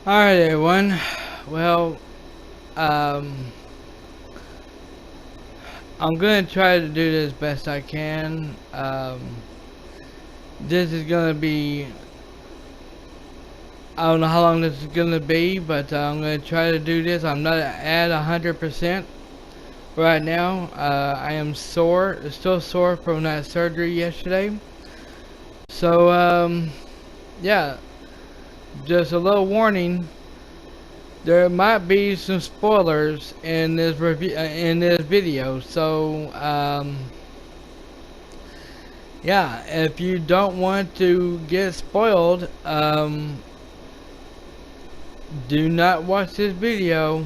Alright, everyone. Well, um, I'm gonna try to do this best I can. This is gonna be, I don't know how long this is gonna be, but I'm gonna try to do this. I'm not at 100% right now. I am sore, still sore from that surgery yesterday. So, yeah, just a little warning. There might be some spoilers in this review, in this video. So, yeah, if you don't want to get spoiled, do not watch this video.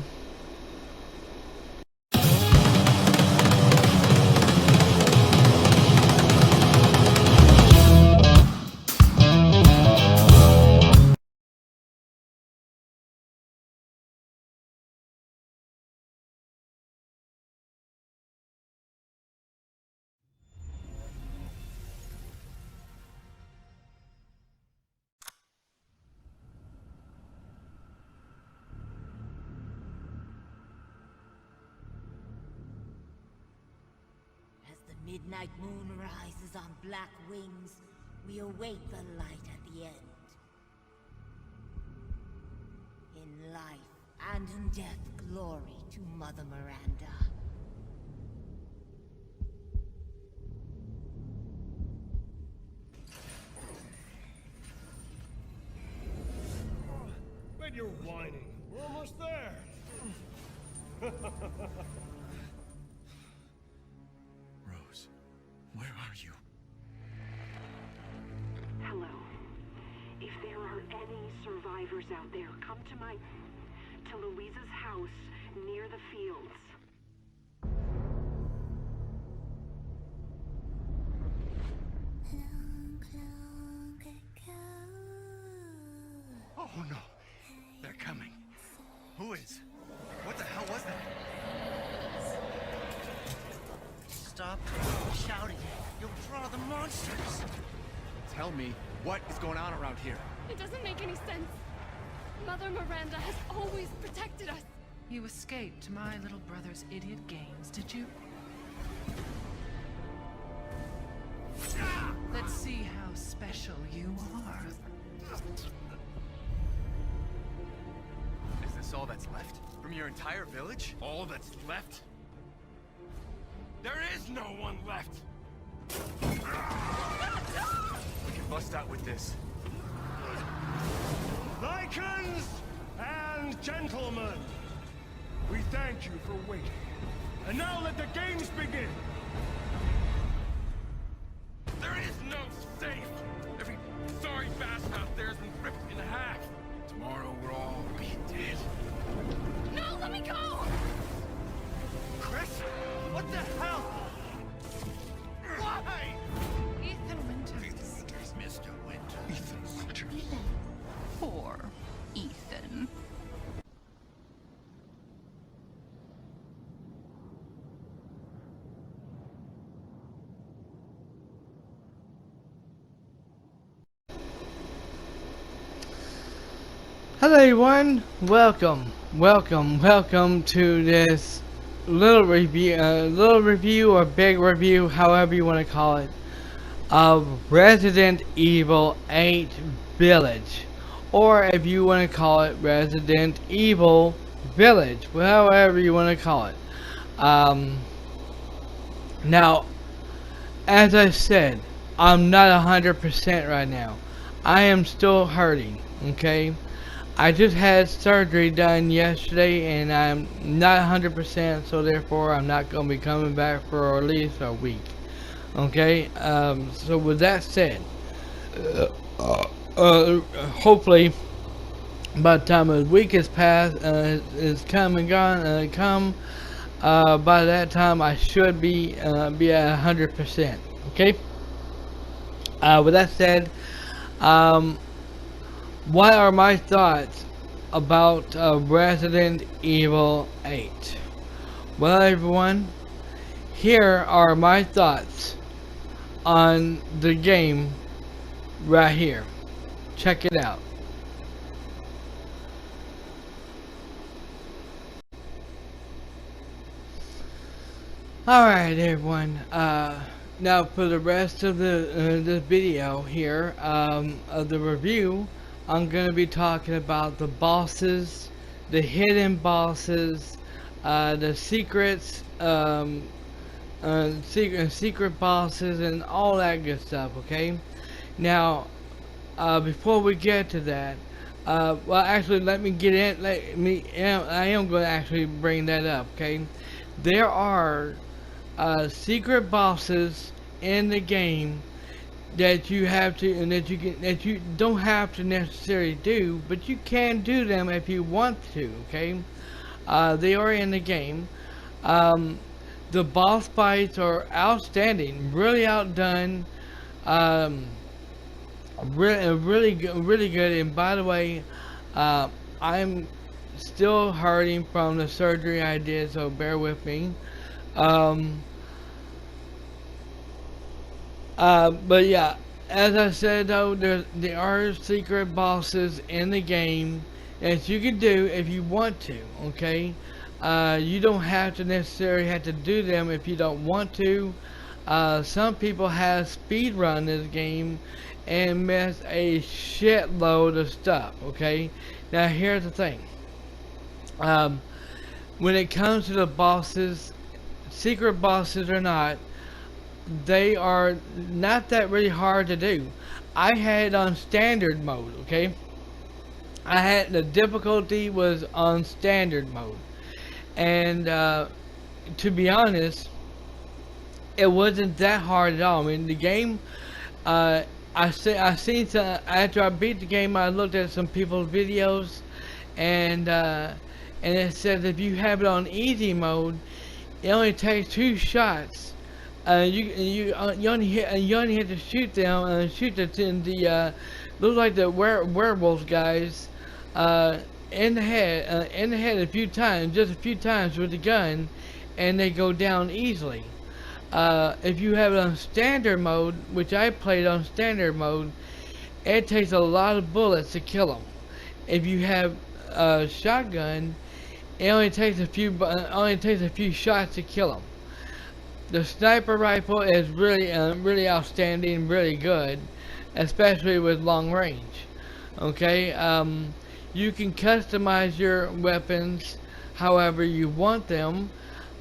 As the midnight moon rises on black wings, we await the light at the end. In life and in death, glory to Mother Miranda. When you're whining, we're almost there. Rose, where are you? Hello. If there are any survivors out there, come to Louisa's house near the fields. Oh no, they're coming. Who is? What the hell was that? Stop shouting. You'll draw the monsters. Tell me, what is going on around here? It doesn't make any sense. Mother Miranda has always protected us. You escaped my little brother's idiot games, did you? Let's see how special you are. Is this all that's left? From your entire village? All that's left? There is no one left! We can bust out with this. Lycans and gentlemen, we thank you for waiting. And now let the games begin! There is no safe! Every sorry bastard out there has been ripped in half. Tomorrow we'll all be dead. No, let me go! Chris? What the hell? Why? Ethan Winters. Mr. Winter. Ethan Winters. Poor Ethan. Hello, everyone. Welcome to this little review or big review, however you want to call it, of Resident Evil 8 Village, or if you want to call it Resident Evil Village, however you want to call it. Now, as I said, I'm not 100% right now. I am still hurting, okay? I just had surgery done yesterday and I'm not 100%, so therefore I'm not going to be coming back for at least a week. Okay, so with that said, hopefully by the time a week has passed, is come and gone, by that time I should be at 100%. Okay. With that said, what are my thoughts about Resident Evil 8? Well, everyone, here are my thoughts on the game right here. Check it out. Alright everyone, now for the rest of the video here, of the review, I'm going to be talking about the bosses, the hidden bosses, the secrets, secret bosses and all that good stuff, okay? Now, before we get to that, well actually let me get in, I am going to actually bring that up, okay? There are secret bosses in the game that you have to, and that you don't have to necessarily do, but you can do them if you want to, okay? They are in the game. The boss fights are outstanding, really outdone, really good. And by the way, I'm still hurting from the surgery I did, so bear with me. But yeah, as I said though, there are secret bosses in the game that you can do if you want to, okay? You don't have to necessarily have to do them if you don't want to. Some people have speed run this game and miss a shitload of stuff, okay? Now here's the thing. When it comes to the bosses, secret bosses or not, they are not that really hard to do. I had it on standard mode, okay? The difficulty was on standard mode. And to be honest, it wasn't that hard at all. I mean, the game, I seen some, after I beat the game, I looked at some people's videos, and it says if you have it on easy mode, it only takes 2 shots. You only have to shoot them, shoot the looks like the werewolf guys, in the head a few times, just a few times with the gun, and they go down easily. If you have it on standard mode, which I played on standard mode, it takes a lot of bullets to kill them. If you have a shotgun, it only takes a few shots to kill them. The sniper rifle is really outstanding, really good, especially with long range. Okay, you can customize your weapons however you want them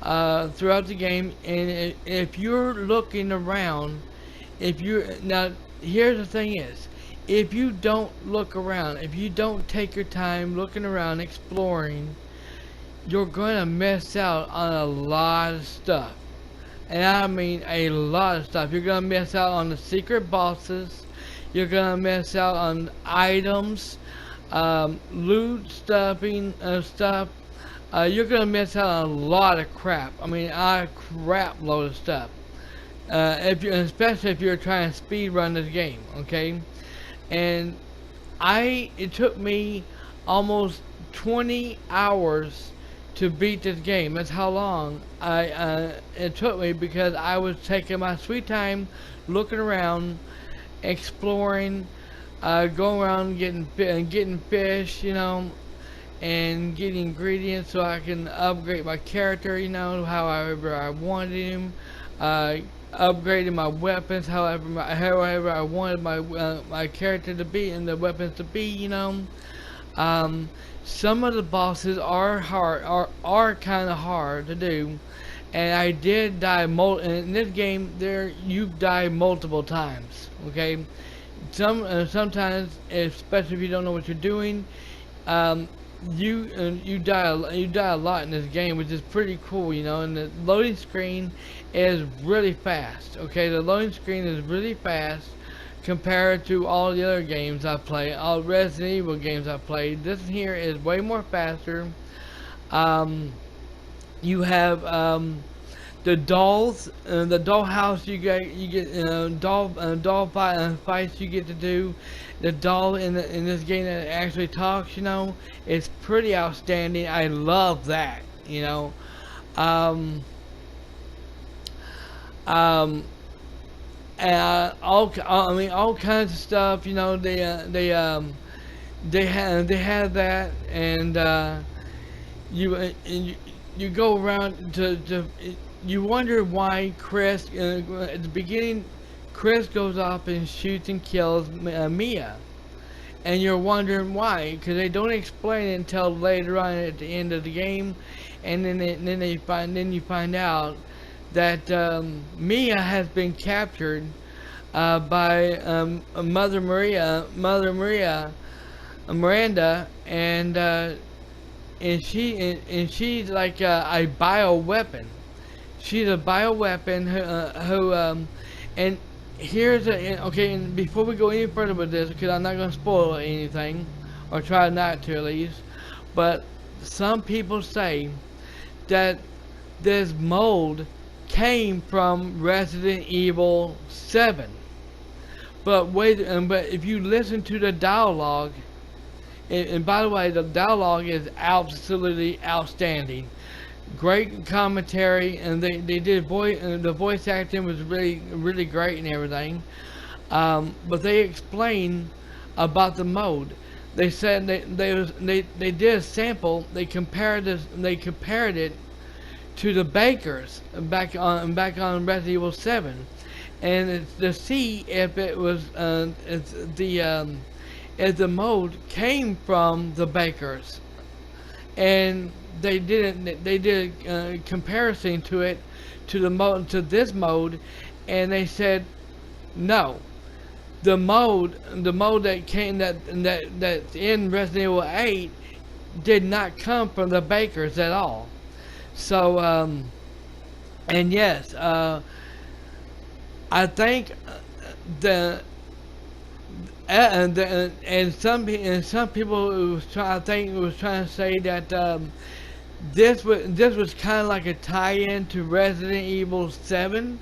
throughout the game, and if you're looking around, now here's the thing is, if you don't look around, if you don't take your time looking around, exploring, you're gonna miss out on a lot of stuff. And I mean a lot of stuff. You're gonna miss out on the secret bosses. You're gonna miss out on items, loot stuff. You're gonna miss out on a lot of crap. I mean, a crap load of stuff. Especially if you're trying to speed run this game, okay? And it took me almost 20 hours to beat this game. That's how long it took me, because I was taking my sweet time, looking around, exploring, going around getting fish, you know, and getting ingredients so I can upgrade my character, you know, however I wanted him, upgrading my weapons however I wanted my character to be and the weapons to be, you know. Some of the bosses are kind of hard to do, and I did die in this game. You die multiple times. Okay, sometimes, especially if you don't know what you're doing, you die a lot in this game, which is pretty cool, you know. And the loading screen is really fast. Okay, the loading screen is really fast compared to all the other games I've played, all Resident Evil games I've played. This here is way more faster. You have the dolls, the dollhouse. You get doll fights you get to do. The doll in this game that actually talks, you know, it's pretty outstanding. I love that, you know. And all kinds of stuff, you know. They have that, and you go around to you wonder why Chris, at the beginning, Chris goes off and shoots and kills Mia. And you're wondering why, because they don't explain it until later on at the end of the game, and then you find out that Mia has been captured by Miranda, and she's like a bioweapon. She's a bioweapon and here's okay. And before we go any further with this, because I'm not going to spoil anything, or try not to at least, but some people say that this mold came from Resident Evil 7. But but if you listen to the dialogue, and by the way, the dialogue is absolutely outstanding. Great commentary, and they did the voice acting was really great and everything. But they explained about the mode. They said they did a sample. They compared it to the bakers back on Resident Evil 7, and it's to see if it was if the mode came from the bakers, and they did a comparison to it to this mode, and they said no. The mode that's in Resident Evil 8 did not come from the bakers at all. So and yes, I think and some people was trying to say that this was kind of like a tie-in to Resident Evil 7.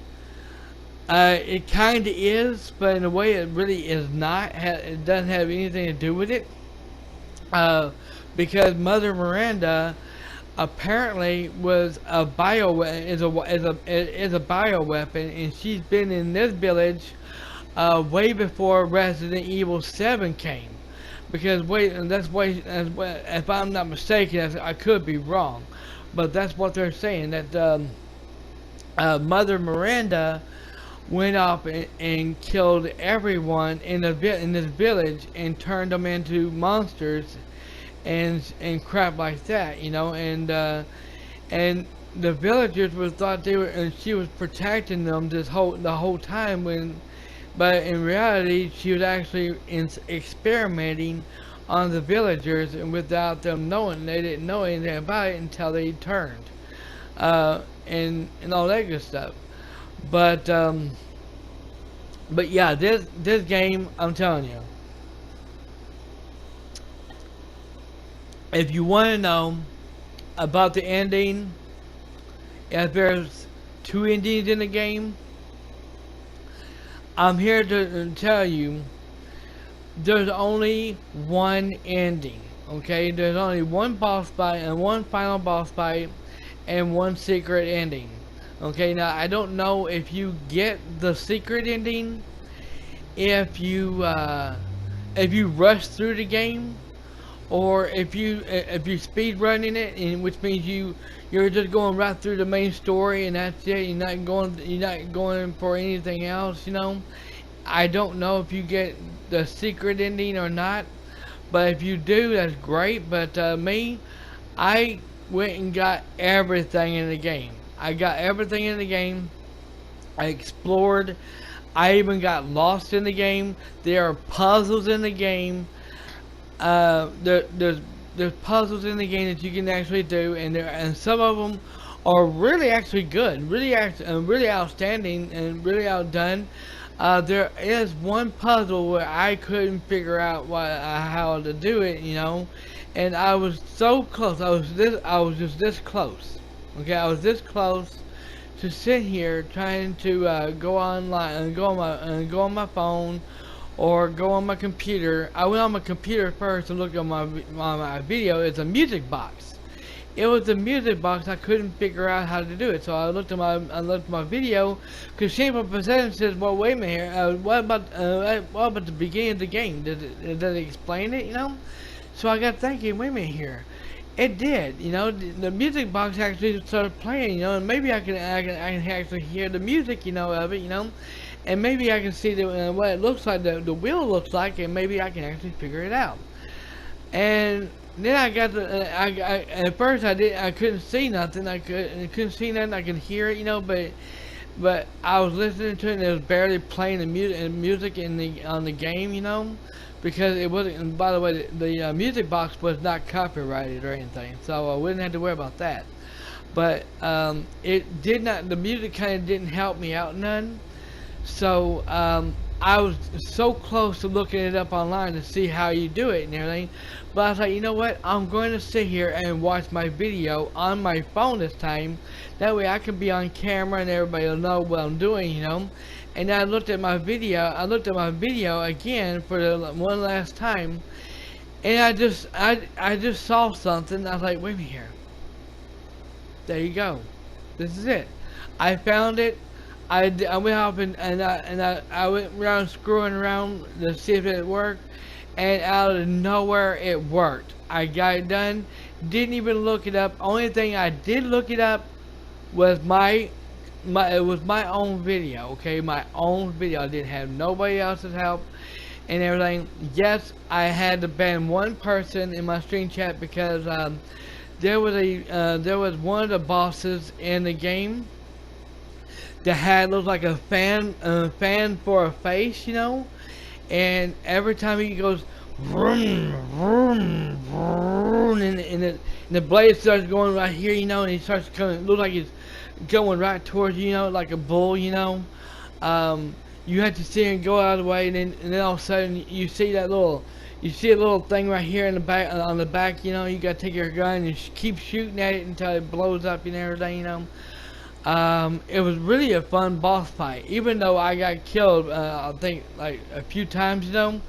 It kind of is, but in a way it really is not. It doesn't have anything to do with it, because Mother Miranda apparently was a bioweapon, and she's been in this village way before Resident Evil 7 came. Because if I'm not mistaken, I could be wrong, but that's what they're saying, that Mother Miranda went off and killed everyone in this village and turned them into monsters and crap like that, you know, and the villagers thought and she was protecting them the whole time, but in reality she was actually experimenting on the villagers, and without them knowing. They didn't know anything about it until they turned and all that good stuff. But yeah, this game, I'm telling you, if you want to know about the ending, if there's 2 endings in the game, I'm here to tell you there's only one ending. Okay, there's only one boss fight and one final boss fight and one secret ending. Okay, now I don't know if you get the secret ending if you rush through the game, or if you speed running it, and which means you're just going right through the main story and that's it. You're not going for anything else, you know. I don't know if you get the secret ending or not, but if you do, that's great. But me, I went and got everything in the game. I got everything in the game. I explored. I even got lost in the game. There are puzzles in the game. There's puzzles in the game that you can actually do, and some of them are really actually good, really outstanding, and really outdone. There is one puzzle where I couldn't figure out how to do it, you know, and I was so close. I was just this close. Okay, I was this close to sit here trying to go online and go on my phone or go on my computer. I went on my computer first and looked at my video. It's a music box. It was a music box. I couldn't figure out how to do it, so I looked at my video. Because Shameful Possession says, "Well, wait a minute here. What about the beginning of the game? Does it explain it? You know?" So I got thinking, wait a minute here. It did, you know. The music box actually started playing, you know, and maybe I can actually hear the music, you know, of it, you know, and maybe I can see what it looks like, the wheel looks like, and maybe I can actually figure it out. And then I got at first I couldn't see nothing. I couldn't see nothing. I could hear it, you know, but I was listening to it and it was barely playing the music in the on the game, you know, because it wasn't. And by the way, the music box was not copyrighted or anything, so I wouldn't have to worry about that. But it did not. The music kind of didn't help me out none. So I was so close to looking it up online to see how you do it and everything. But I was like, you know what? I'm going to sit here and watch my video on my phone this time. That way I can be on camera and everybody will know what I'm doing, you know. And I looked at my video. I looked at my video again for the one last time. And I just saw something. I was like, wait a minute here. There you go. This is it. I found it. I went up and I went around screwing around to see if it worked, and out of nowhere it worked. I got it done. Didn't even look it up. Only thing I did look it up was my own video. Okay, my own video. I didn't have nobody else's help and everything. Yes, I had to ban one person in my stream chat because there was one of the bosses in the game that had looked like a fan for a face, you know, and every time he goes vroom, vroom, vroom, and the blade starts going right here, you know, and he starts coming, looks like he's going right towards you, you know, like a bull, you know. You have to see him go out of the way, and then all of a sudden you see a little thing right here in the back, on the back, you know. You gotta take your gun and keep shooting at it until it blows up and everything, you know. It was really a fun boss fight, even though I got killed, I think like a few times, you know.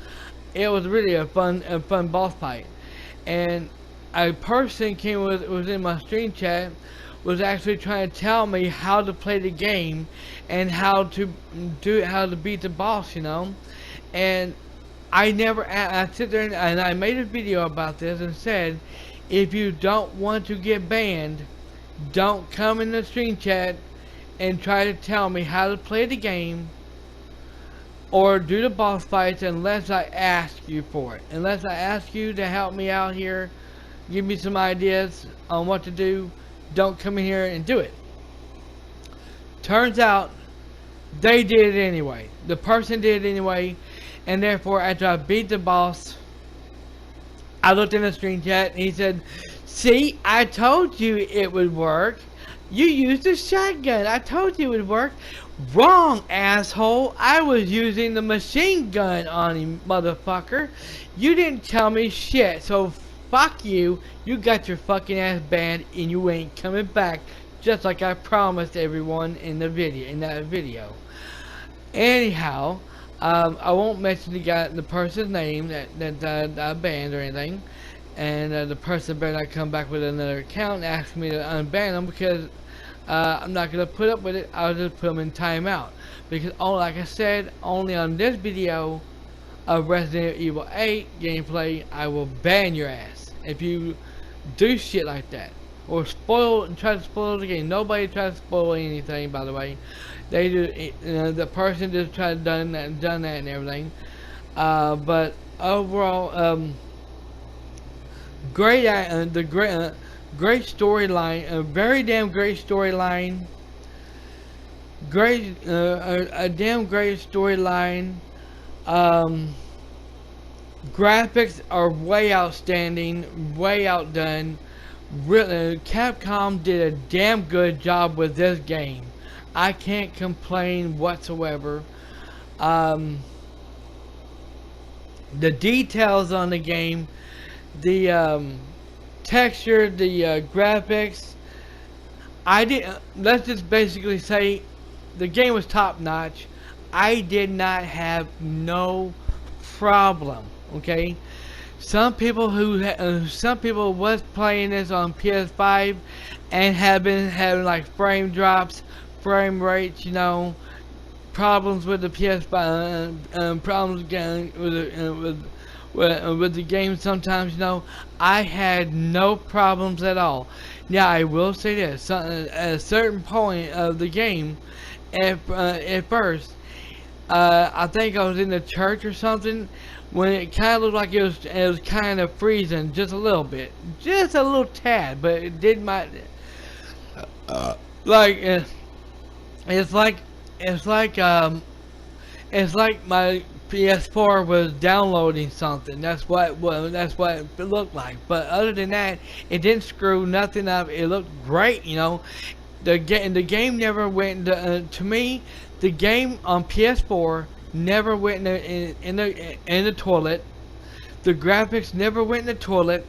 It was really a fun boss fight, and a person was in my stream chat, was actually trying to tell me how to play the game and how to beat the boss, you know. And I sit there and I made a video about this and said, if you don't want to get banned, don't come in the stream chat and try to tell me how to play the game or do the boss fights unless I ask you for it. Unless I ask you to help me out here, give me some ideas on what to do, don't come in here and do it. Turns out they did it anyway. The person did it anyway, and therefore after I beat the boss, I looked in the stream chat and he said, see, I told you it would work. You used a shotgun. I told you it would work. Wrong, asshole. I was using the machine gun on him, motherfucker. You didn't tell me shit, so fuck you. You got your fucking ass banned and you ain't coming back, just like I promised everyone in that video. Anyhow, I won't mention the person's name that I banned or anything. And the person better not come back with another account and ask me to unban them, because I'm not going to put up with it. I'll just put them in timeout. Because, like I said, only on this video of Resident Evil 8 gameplay, I will ban your ass if you do shit like that. Or try to spoil the game. Nobody tries to spoil anything, by the way. They do. The person just tried to done that and everything. But overall, great storyline, a very damn great storyline. A damn great storyline. Graphics are way outstanding, way outdone. Really, Capcom did a damn good job with this game. I can't complain whatsoever. The details on the game, the texture, the graphics. Let's just basically say the game was top notch. I did not have no problem. Okay, some people was playing this on PS5 and have been having like frame drops, frame rates, you know, problems with the PS5, problems again with the game sometimes, you know, I had no problems at all. Now, I will say this, at a certain point of the game, at first, I think I was in the church or something, when it kind of looked like it was kind of freezing just a little bit. Just a little tad, but it did my, like, it's like, it's like, it's like my PS4 was downloading something. That's what it looked like. But other than that, it didn't screw nothing up. It looked great, you know. The game never went to me. The game on PS4 never went in the toilet. The graphics never went in the toilet.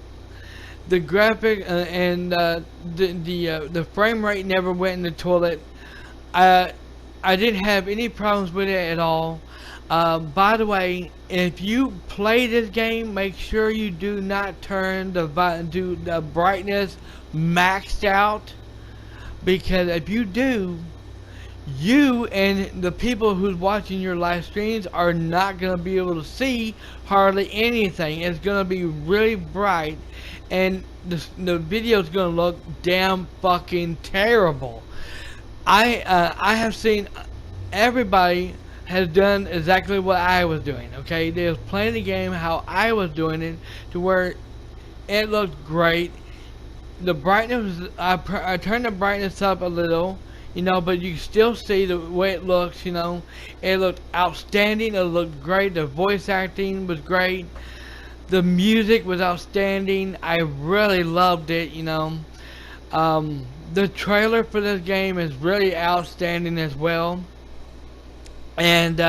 The graphic and the frame rate never went in the toilet. I didn't have any problems with it at all. By the way, if you play this game, make sure you do not turn the brightness maxed out, because if you do, you and the people who's watching your live streams are not going to be able to see hardly anything. It's going to be really bright, and the video is going to look damn fucking terrible. I have seen everybody has done exactly what I was doing. Okay, they was playing the game how I was doing it, to where it looked great. The brightness, I turned the brightness up a little, you know, but you can still see the way it looks, you know. It looked outstanding. It looked great. The voice acting was great. The music was outstanding. I really loved it, you know. The trailer for this game is really outstanding as well. And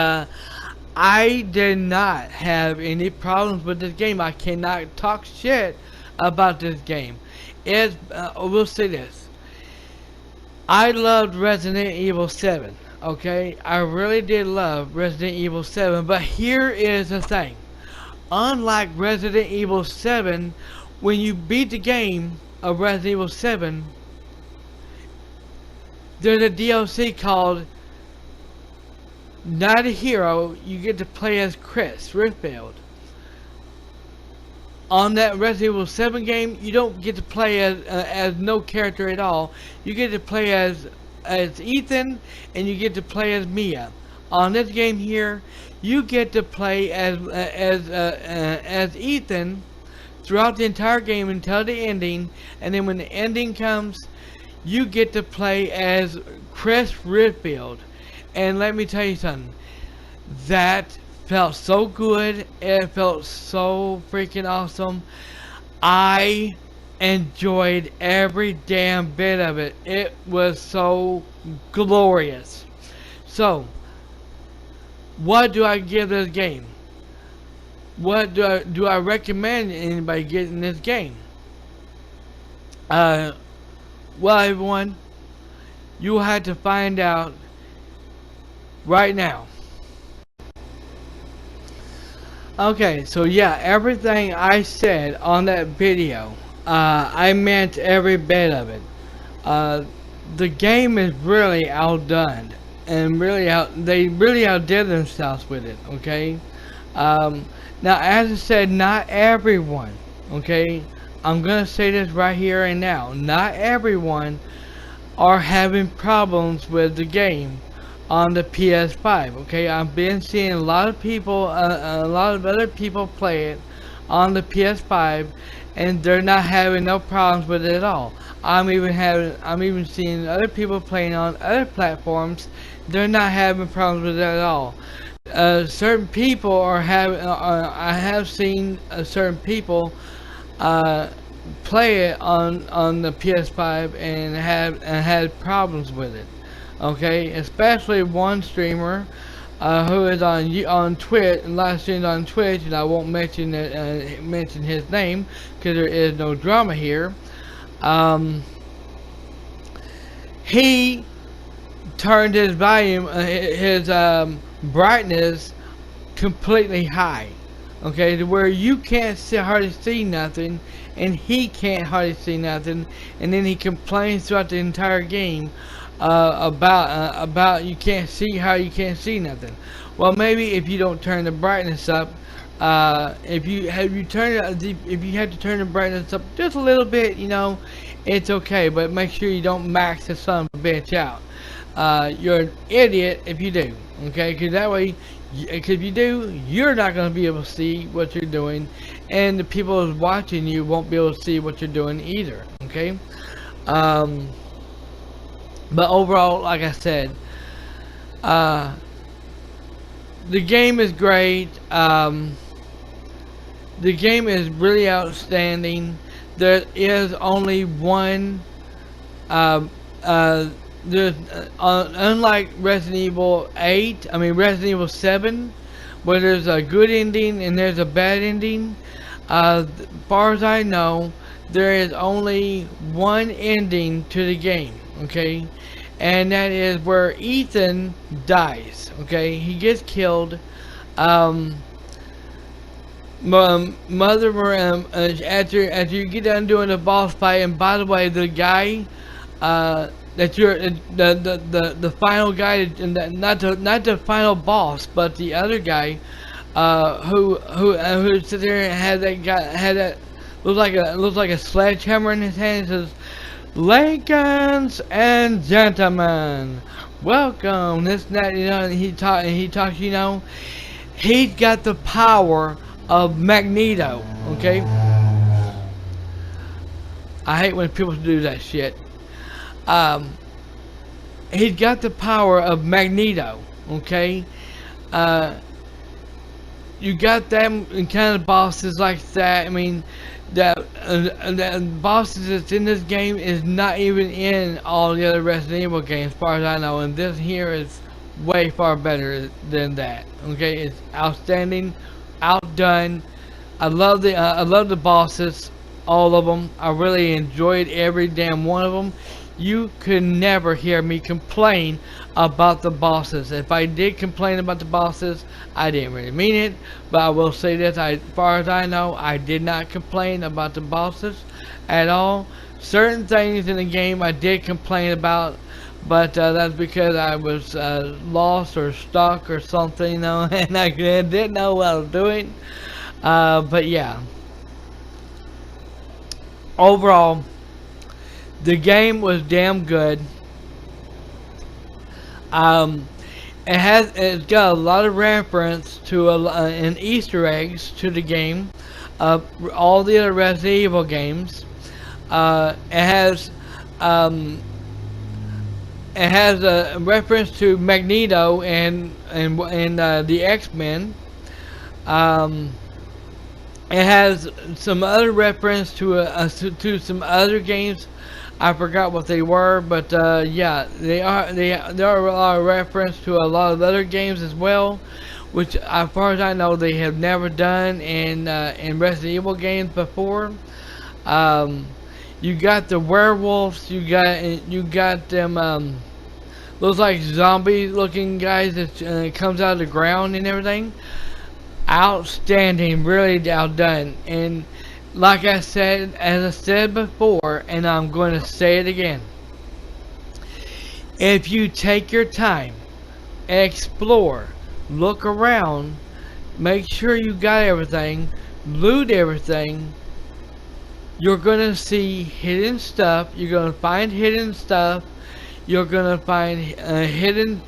I did not have any problems with this game. I cannot talk shit about this game. We'll say this. I loved Resident Evil 7. Okay, I really did love Resident Evil 7. But here is the thing. Unlike Resident Evil 7, when you beat the game of Resident Evil 7, there's a DLC called Not a Hero. You get to play as Chris Redfield. On that Resident Evil 7 game, you don't get to play as no character at all. You get to play as Ethan, and you get to play as Mia. On this game here, you get to play as Ethan throughout the entire game until the ending, and then when the ending comes, you get to play as Chris Redfield. And let me tell you something, that felt so good. It felt so freaking awesome. I enjoyed every damn bit of it. It was so glorious. So, what do I give this game? What do I recommend anybody getting this game? Well, everyone, you had to find out right now. Okay, so yeah, everything I said on that video, I meant every bit of it. The game is really outdone, and they really outdid themselves with it. Okay. Now, as I said, not everyone. Okay. I'm gonna say this right here and now. Not everyone are having problems with the game on the PS5. Okay, I've been seeing a lot of people, a lot of other people play it on the PS5, and they're not having no problems with it at all. I'm even seeing other people playing on other platforms. They're not having problems with it at all. Certain people are having. I have seen certain people play it on the PS5 and had problems with it. Okay, especially one streamer who is on Twitch and live streams on Twitch, and I won't mention his name because there is no drama here. He turned his volume, his brightness completely high. Okay, to where you can't hardly see nothing, and he can't hardly see nothing, and then he complains throughout the entire game about you can't see nothing. Well, maybe if you don't turn the brightness up, If you have to turn the brightness up just a little bit, you know, it's okay. But make sure you don't max the son of a bitch out. You're an idiot if you do. Okay, because that way, because if you do, you're not going to be able to see what you're doing, and the people who's watching you won't be able to see what you're doing either. Okay. But overall, like I said, the game is great. The game is really outstanding. There is only one. Unlike Resident Evil 8, I mean Resident Evil 7, where there's a good ending and there's a bad ending. As far as I know, there is only one ending to the game. Okay, and that is where Ethan dies. Okay, he gets killed. Mother Miranda, after you get done doing the boss fight, and by the way, the guy that you're the final guy, and not the final boss, but the other guy who sits there and had that looks like a sledgehammer in his hand. It says, "Ladies and gentlemen, welcome." This and that, you know. And he talks, you know. He's got the power of Magneto. Okay. I hate when people do that shit. He's got the power of Magneto. Okay. You got them kind of bosses like that. I mean, the bosses that's in this game is not even in all the other Resident Evil games, as far as I know. And this here is way far better than that. Okay, it's outstanding, outdone. I love the bosses, all of them. I really enjoyed every damn one of them. You could never hear me complain about the bosses. If I did complain about the bosses, I didn't really mean it. But I will say this, as far as I know, I did not complain about the bosses at all. Certain things in the game I did complain about, but that's because I was lost or stuck or something, you know, and I didn't know what I was doing. But yeah, overall, the game was damn good. It's got a lot of reference to and Easter eggs to the game, all the other Resident Evil games. It has a reference to Magneto and the X-Men. It has some other reference to some other games. I forgot what they were, but yeah, there are a lot of reference to a lot of other games as well, which, as far as I know, they have never done in Resident Evil games before. You got the werewolves. You got them. Looks like zombie-looking guys that comes out of the ground and everything. Outstanding, really outdone. And like I said, as I said before, and I'm going to say it again, if you take your time, explore, look around, make sure you got everything, loot everything, you're going to see hidden stuff. You're going to find hidden stuff. You're going to find hidden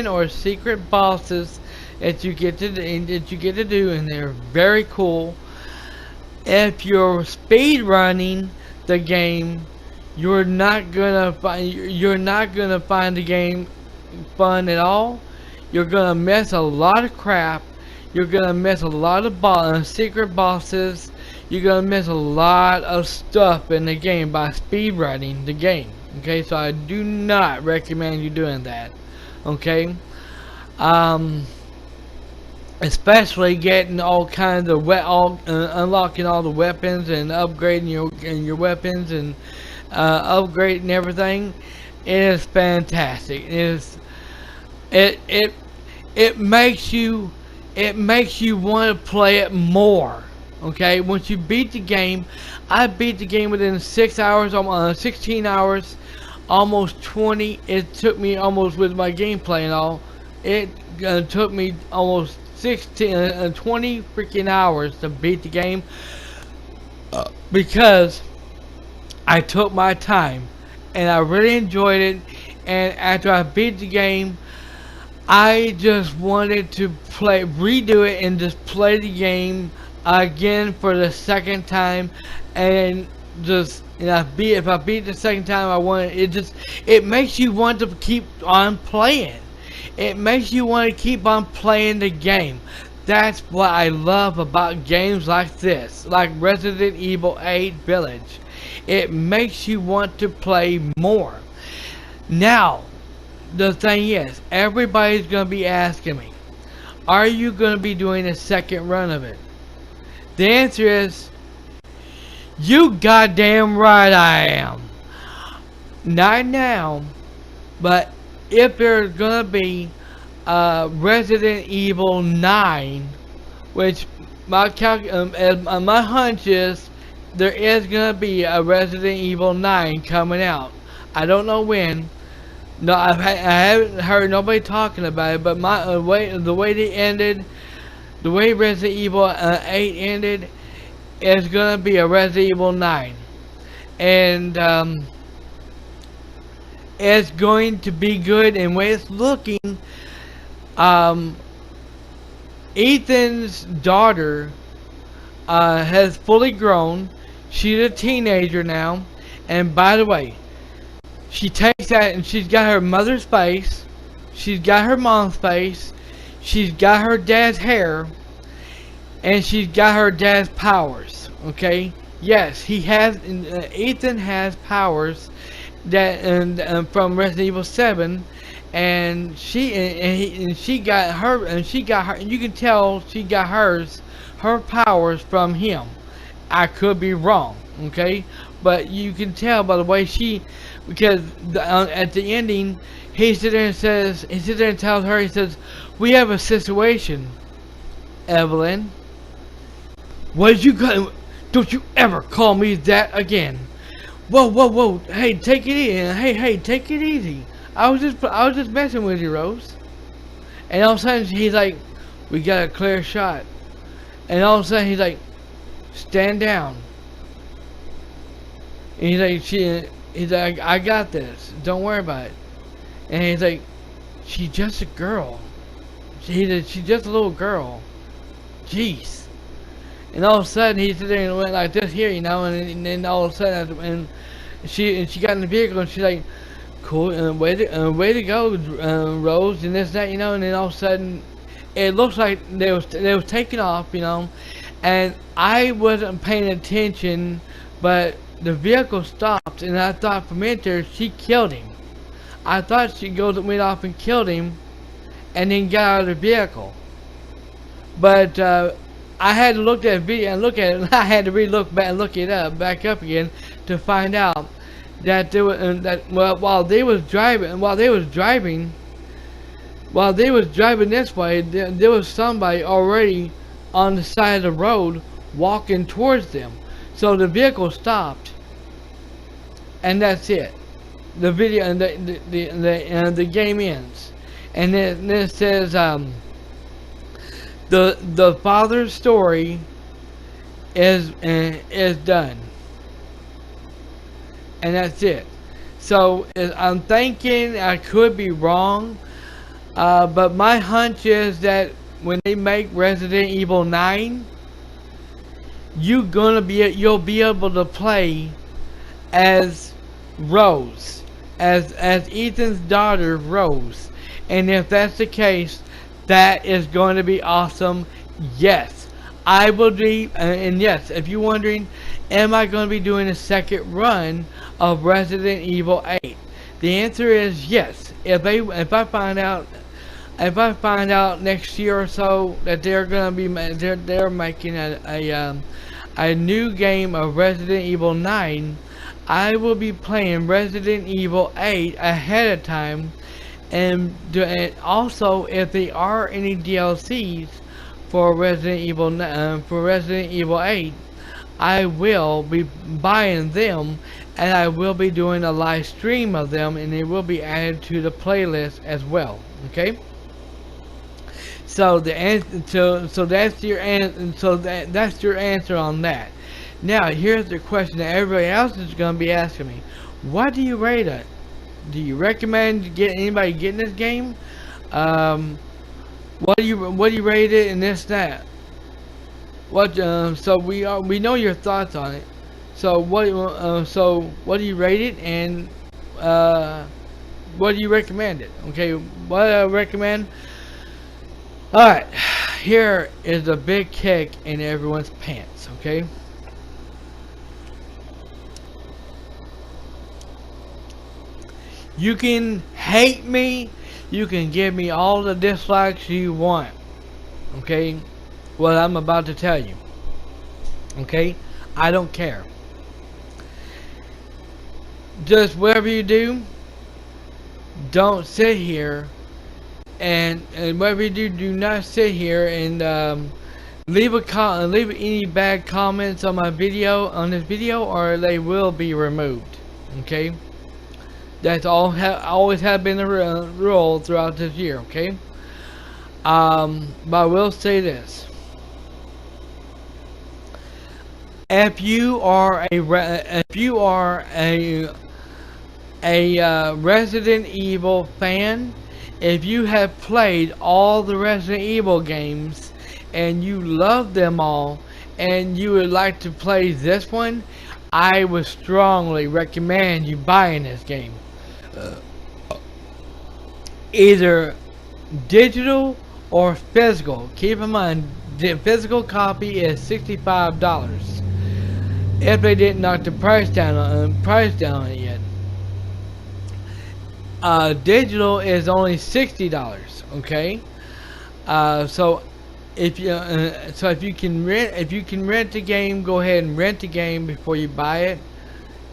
or secret bosses that you get to do, and they're very cool. If you're speed running the game, you're not gonna find the game fun at all. You're gonna miss a lot of crap. You're gonna miss a lot of secret bosses. You're gonna miss a lot of stuff in the game by speed running the game. Okay, so I do not recommend you doing that. Okay, especially getting all kinds of unlocking all the weapons and upgrading your weapons and upgrading everything. It is fantastic. It makes you want to play it more. Okay, once you beat the game, I beat the game within 6 hours, 16 hours, almost 20. It took me almost, with my gameplay and all, it took me almost 20 freaking hours to beat the game because I took my time and I really enjoyed it. And after I beat the game, I just wanted to redo it and just play the game again for the second time, and just if I beat the second time, it makes you want to keep on playing. It makes you want to keep on playing the game. That's what I love about games like this, like Resident Evil 8 Village. It makes you want to play more. Now, the thing is, everybody's going to be asking me, are you going to be doing a second run of it? The answer is, you goddamn right I am. Not now, but if there's going to be Resident Evil 9, which my hunch is, there is going to be a Resident Evil 9 coming out. I don't know when. No, I haven't heard nobody talking about it, but the way they ended, the way Resident Evil 8 ended, is gonna be a Resident Evil 9, and it's going to be good. And way it's looking, Ethan's daughter has fully grown. She's a teenager now, and by the way, she takes that and she's got her mother's face, she's got her mom's face, she's got her dad's hair, and she's got her dad's powers. Okay, yes, Ethan has powers that from Resident Evil 7, and she got her, and you can tell she got her powers from him. I could be wrong, okay, but you can tell by the way because at the ending, he sits there and tells her, he says, "We have a situation, Evelyn. What did you got? Don't you ever call me that again." Whoa! Hey, take it easy. Hey, take it easy. I was just messing with you, Rose. And all of a sudden, he's like, "We got a clear shot." And all of a sudden, he's like, "Stand down." And he's like, "I got this. Don't worry about it." And he's like, "She's just a girl. She's just a little girl. Jeez." And all of a sudden, he sit there and went like this here, and then all of a sudden, and she got in the vehicle, and she's like, "Cool, way to go, Rose," and this, that, and then all of a sudden, it looks like they was taking off, and I wasn't paying attention, but the vehicle stopped, and I thought for a minute there she killed him. I thought she went off and killed him, and then got out of the vehicle. But I had to look at the video and look at it, and I had to re-look back and look it back up again to find out that while they was driving this way, there was somebody already on the side of the road walking towards them. So the vehicle stopped, and that's it. The video and the game ends, and then it says the father's story is done, and that's it. So I'm thinking, I could be wrong, but my hunch is that when they make Resident Evil 9, you'll be able to play as Rose, as Ethan's daughter, Rose. And if that's the case, that is going to be awesome. Yes, I will be, and yes, if you're wondering, am I going to be doing a second run of Resident Evil 8? The answer is yes. If I find out next year or so that they're going to be they're making a new game of Resident Evil 9, I will be playing Resident Evil 8 ahead of time, and also if there are any DLCs for Resident Evil 8, I will be buying them, and I will be doing a live stream of them, and they will be added to the playlist as well. Okay. So the answer, so that's your answer. So that's your answer on that. Now here's the question that everybody else is going to be asking me: what do you rate it? Do you recommend anybody getting this game? What do you rate it and this that? What so we know your thoughts on it. So what do you rate it and uh, what do you recommend it? Okay, what I recommend. All right, here is a big kick in everyone's pants. Okay. You can hate me. You can give me all the dislikes you want. Okay? What I'm about to tell you. Okay? I don't care. Just whatever you do, don't sit here and whatever you do not sit here and leave any bad comments on my video, on this video, or they will be removed. Okay? That's always have been the rule throughout this year, okay? But I will say this: if you are a Resident Evil fan, if you have played all the Resident Evil games and you love them all, and you would like to play this one, I would strongly recommend you buying this game. Either digital or physical. Keep in mind, the physical copy is $65. If they didn't knock the price down on it yet. Digital is only $60. Okay. So if you can rent the game, go ahead and rent the game before you buy it,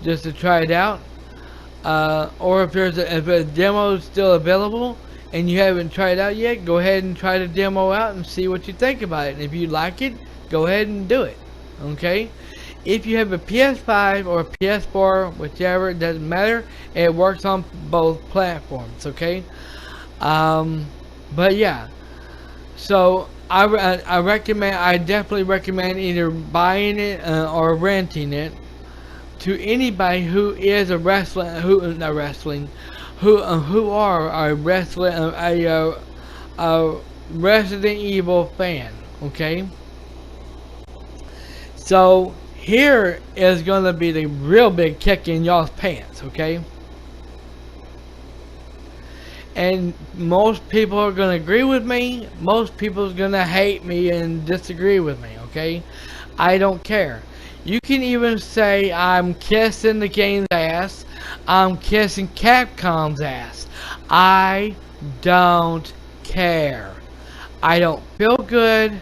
just to try it out. Or if a demo is still available and you haven't tried it out yet, go ahead and try the demo out and see what you think about it. And if you like it, go ahead and do it. Okay? If you have a PS5 or a PS4, whichever, it doesn't matter. It works on both platforms. Okay? But yeah. So I definitely recommend either buying it or renting it to anybody who is a Resident Evil fan. Okay. So here is gonna be the real big kick in y'all's pants. Okay. And most people are gonna agree with me. Most people are gonna hate me and disagree with me. Okay. I don't care. You can even say I'm kissing the game's ass. I'm kissing Capcom's ass. I don't care. I don't feel good.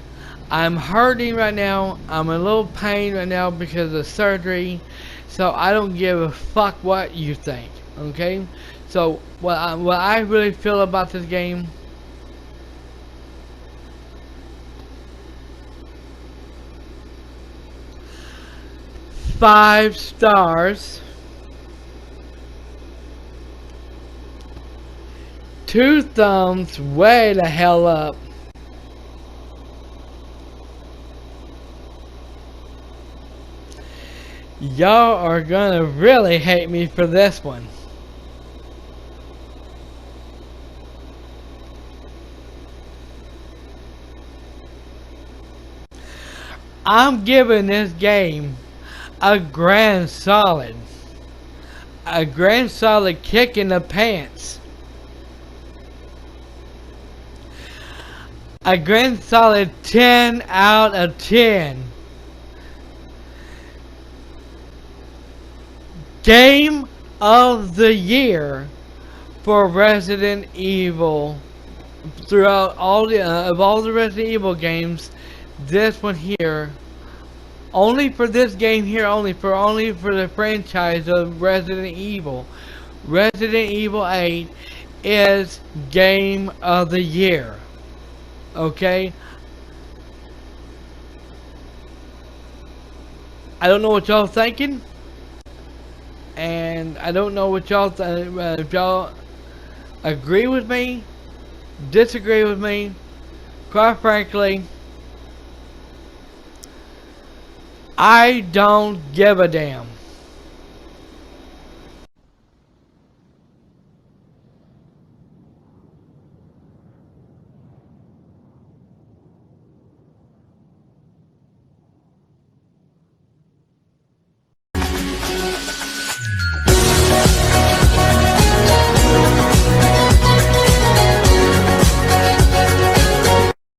I'm hurting right now. I'm in a little pain right now because of surgery. So I don't give a fuck what you think. Okay? So what I really feel about this game. 5 stars. 2 thumbs way the hell up. Y'all are gonna really hate me for this one. I'm giving this game a grand solid. A grand solid kick in the pants. A grand solid 10 out of 10. Game of the year for Resident Evil. Throughout all the Resident Evil games, this one here, only for this game here, only for the franchise of Resident Evil, Resident Evil 8 is Game of the Year. Okay? I don't know what y'all thinking, and I don't know what y'all if y'all agree with me, disagree with me. quite frankly, I don't give a damn.